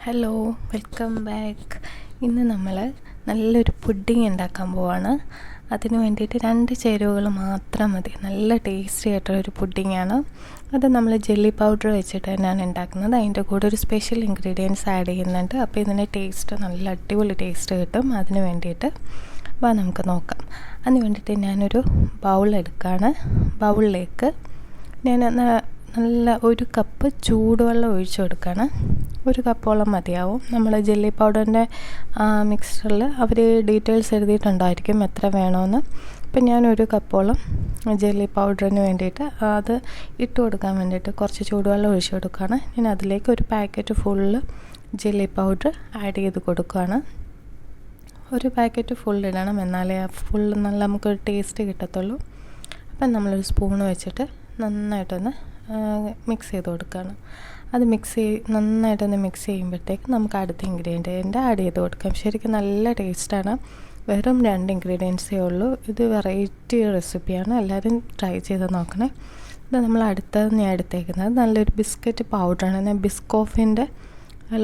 Hello, welcome back. ഇന്ന് നമ്മൾ നല്ലൊരു പുഡിങ് ഉണ്ടാക്കാൻ പോവാണ്. അതിന് വേണ്ടിയിട്ട് 2 ചേരുവകൾ മാത്രം മതി. നല്ല ടേസ്റ്റി ആയിട്ടുള്ളൊരു പുഡിങ്ങാണ്. അത് നമ്മൾ ജെല്ലി പൗഡർ വെച്ചിട്ട് തന്നെയാണ് ഉണ്ടാക്കുന്നത്. അതിൻ്റെ കൂടെ ഒരു സ്പെഷ്യൽ ഇൻഗ്രീഡിയൻസ് ആഡ് ചെയ്യുന്നുണ്ട്. അപ്പോൾ ഇതിൻ്റെ ടേസ്റ്റ് നല്ല അടിപൊളി ടേസ്റ്റ് കിട്ടും. അതിന് വേണ്ടിയിട്ട് നമുക്ക് നോക്കാം. അതിന് വേണ്ടിയിട്ട് ഞാനൊരു ബൗൾ എടുക്കുകയാണ്. ബൗളിലേക്ക് ഞാൻ നല്ല 1 കപ്പ് ചൂടുവെള്ളം ഒഴിച്ചു കൊടുക്കുകയാണ്. 1 കപ്പോളം മതിയാവും. നമ്മൾ ജെല്ലി പൗഡറിൻ്റെ മിക്സ്ചറിൽ അവർ ഡീറ്റെയിൽസ് എഴുതിയിട്ടുണ്ടായിരിക്കും എത്ര വേണമെന്ന്. അപ്പം ഞാൻ 1 കപ്പോളം ജെല്ലി പൗഡറിന് വേണ്ടിയിട്ട് അത് ഇട്ട് കൊടുക്കാൻ വേണ്ടിയിട്ട് കുറച്ച് ചൂടുവെള്ളം ഒഴിച്ചു കൊടുക്കുകയാണ്. ഞാൻ അതിലേക്ക് 1 packet full jelly powder add ചെയ്ത് കൊടുക്കുകയാണ്. 1 പാക്കറ്റ് ഫുൾ ഇടണം, എന്നാലേ ഫുൾ നല്ല നമുക്കൊരു ടേസ്റ്റ് കിട്ടത്തുള്ളൂ. അപ്പം നമ്മളൊരു സ്പൂണ് വെച്ചിട്ട് നന്നായിട്ടൊന്ന് മിക്സ് ചെയ്ത് കൊടുക്കുകയാണ്. അത് നന്നായിട്ടൊന്ന് മിക്സ് ചെയ്യുമ്പോഴത്തേക്ക് നമുക്ക് അടുത്ത ഇൻഗ്രീഡിയൻ്റ് ആഡ് ചെയ്ത് കൊടുക്കാം. ശരിക്കും നല്ല ടേസ്റ്റാണ്. വെറും 2 ഇൻഗ്രീഡിയൻസേ ഉള്ളൂ. ഇത് വെറൈറ്റി റെസിപ്പിയാണ്. എല്ലാവരും ട്രൈ ചെയ്ത് നോക്കണേ. ഇത് നമ്മൾ ഞാൻ എടുത്തേക്കുന്നത് നല്ലൊരു ബിസ്ക്കറ്റ് പൗഡറാണ്. ഞാൻ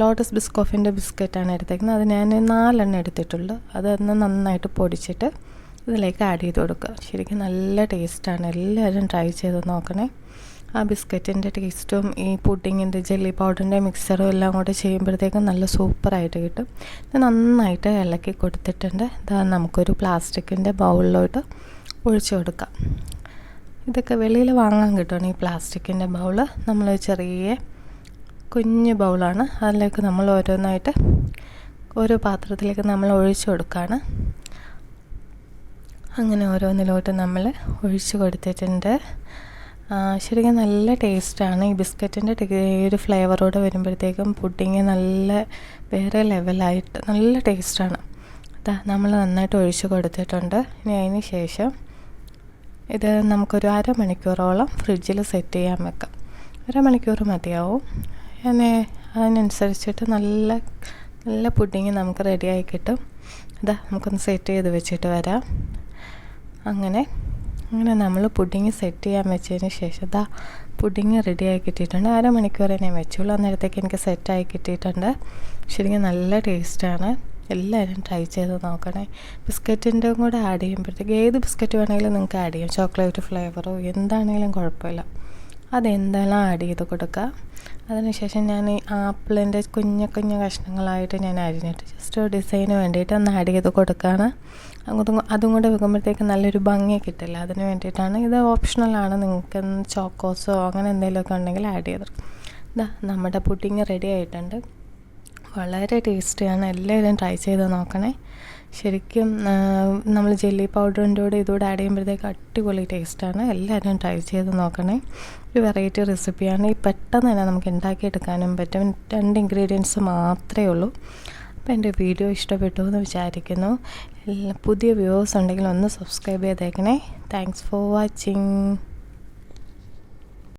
ലോട്ടസ് ബിസ്കോഫിൻ്റെ ബിസ്ക്കറ്റാണ് എടുത്തേക്കുന്നത്. അത് ഞാൻ 4 എണ്ണം എടുത്തിട്ടുള്ളൂ. അതൊന്ന് നന്നായിട്ട് പൊടിച്ചിട്ട് ഇതിലേക്ക് ആഡ് ചെയ്ത് കൊടുക്കുക. ശരിക്കും നല്ല ടേസ്റ്റാണ്. എല്ലാവരും ട്രൈ ചെയ്ത് നോക്കണേ. ആ ബിസ്ക്കറ്റിൻ്റെ ടേസ്റ്റും ഈ പുഡിങ്ങിൻ്റെ ജെല്ലി പൗഡറിൻ്റെ മിക്സറും എല്ലാം കൂടെ ചെയ്യുമ്പോഴത്തേക്കും നല്ല സൂപ്പറായിട്ട് കിട്ടും. ഇത് നന്നായിട്ട് ഇളക്കി കൊടുത്തിട്ടുണ്ട്. ഇതാ നമുക്കൊരു പ്ലാസ്റ്റിക്കിൻ്റെ ബൗളിലോട്ട് ഒഴിച്ചു കൊടുക്കാം. ഇതൊക്കെ വെളിയിൽ വാങ്ങാൻ കിട്ടും. ഈ പ്ലാസ്റ്റിക്കിൻ്റെ ബൗള് നമ്മൾ ചെറിയ കുഞ്ഞ് ബൗളാണ്. അതിലേക്ക് നമ്മൾ ഓരോന്നായിട്ട് ഓരോ പാത്രത്തിലേക്ക് നമ്മൾ ഒഴിച്ചു കൊടുക്കുകയാണ്. അങ്ങനെ ഓരോന്നിലോട്ട് നമ്മൾ ഒഴിച്ചു കൊടുത്തിട്ടുണ്ട്. ശരിക്കും നല്ല ടേസ്റ്റാണ്. ഈ ബിസ്ക്കറ്റിൻ്റെ ഒരു ഫ്ലേവറോടെ വരുമ്പോഴത്തേക്കും പുഡിങ് നല്ല വേറെ ലെവലായിട്ട് നല്ല ടേസ്റ്റാണ്. നമ്മൾ നന്നായിട്ട് ഒഴിച്ച് കൊടുത്തിട്ടുണ്ട്. ഇനി അതിന് ശേഷം ഇത് നമുക്കൊരു അരമണിക്കൂറോളം ഫ്രിഡ്ജിൽ സെറ്റ് ചെയ്യാൻ വെക്കാം. അരമണിക്കൂർ മതിയാവും. അതിനനുസരിച്ചിട്ട് നല്ല പുഡിങ് നമുക്ക് റെഡിയായി കിട്ടും. നമുക്കൊന്ന് സെറ്റ് ചെയ്ത് വെച്ചിട്ട് വരാം. അങ്ങനെ നമ്മൾ പുഡിങ് സെറ്റ് ചെയ്യാൻ വെച്ചതിന് ശേഷം പുഡിങ് റെഡിയായി കിട്ടിയിട്ടുണ്ട്. അരമണിക്കൂർ ഞാൻ വെച്ചുള്ളൂ. അന്നേരത്തേക്ക് എനിക്ക് സെറ്റായി കിട്ടിയിട്ടുണ്ട്. ശരിക്കും നല്ല ടേസ്റ്റാണ്. എല്ലാവരും ട്രൈ ചെയ്ത് നോക്കണേ. ബിസ്ക്കറ്റിൻ്റെ കൂടെ ആഡ് ചെയ്യുമ്പോഴത്തേക്ക് ഏത് ബിസ്ക്കറ്റ് വേണമെങ്കിലും നിങ്ങൾക്ക് ആഡ് ചെയ്യാം. ചോക്ലേറ്റ് ഫ്ലേവറോ എന്താണെങ്കിലും കുഴപ്പമില്ല. അതെന്തെല്ലാം ആഡ് ചെയ്ത് കൊടുക്കുക. അതിനുശേഷം ഞാൻ ഈ ആപ്പിളിൻ്റെ കുഞ്ഞു കഷ്ണങ്ങളായിട്ട് ഞാൻ അരിഞ്ഞിട്ട് ജസ്റ്റ് ഒരു ഡിസൈന് വേണ്ടിയിട്ട് ഒന്ന് ആഡ് ചെയ്ത് കൊടുക്കുകയാണ്. അതും കൂടെ വെക്കുമ്പോഴത്തേക്ക് നല്ലൊരു ഭംഗി കിട്ടില്ല. അതിന് വേണ്ടിയിട്ടാണ്. ഇത് ഓപ്ഷണലാണ്. നിങ്ങൾക്ക് ചോക്കോസോ അങ്ങനെ എന്തെങ്കിലുമൊക്കെ ഉണ്ടെങ്കിൽ ആഡ് ചെയ്ത് നമ്മുടെ പുഡിങ് റെഡി ആയിട്ടുണ്ട്. വളരെ ടേസ്റ്റിയാണ്. എല്ലാവരും ട്രൈ ചെയ്ത് നോക്കണേ. ശരിക്കും നമ്മൾ ജെല്ലി പൗഡറിൻ്റെ കൂടെ ഇതുകൂടെ ആഡ് ചെയ്യുമ്പോഴത്തേക്ക് അടിപൊളി ടേസ്റ്റാണ്. എല്ലാവരും ട്രൈ ചെയ്ത് നോക്കണേ. ഒരു വെറൈറ്റി റെസിപ്പിയാണ്. ഈ പെട്ടെന്ന് തന്നെ നമുക്ക് ഉണ്ടാക്കിയെടുക്കാനും പറ്റും. 2 ഇൻഗ്രീഡിയൻസ് മാത്രമേ ഉള്ളൂ. അപ്പോൾ എൻ്റെ വീഡിയോ ഇഷ്ടപ്പെട്ടു എന്ന് വിചാരിക്കുന്നു. പുതിയ വ്യൂവേഴ്സ് ഉണ്ടെങ്കിൽ ഒന്ന് സബ്സ്ക്രൈബ് ചെയ്തേക്കണേ. Thanks for watching.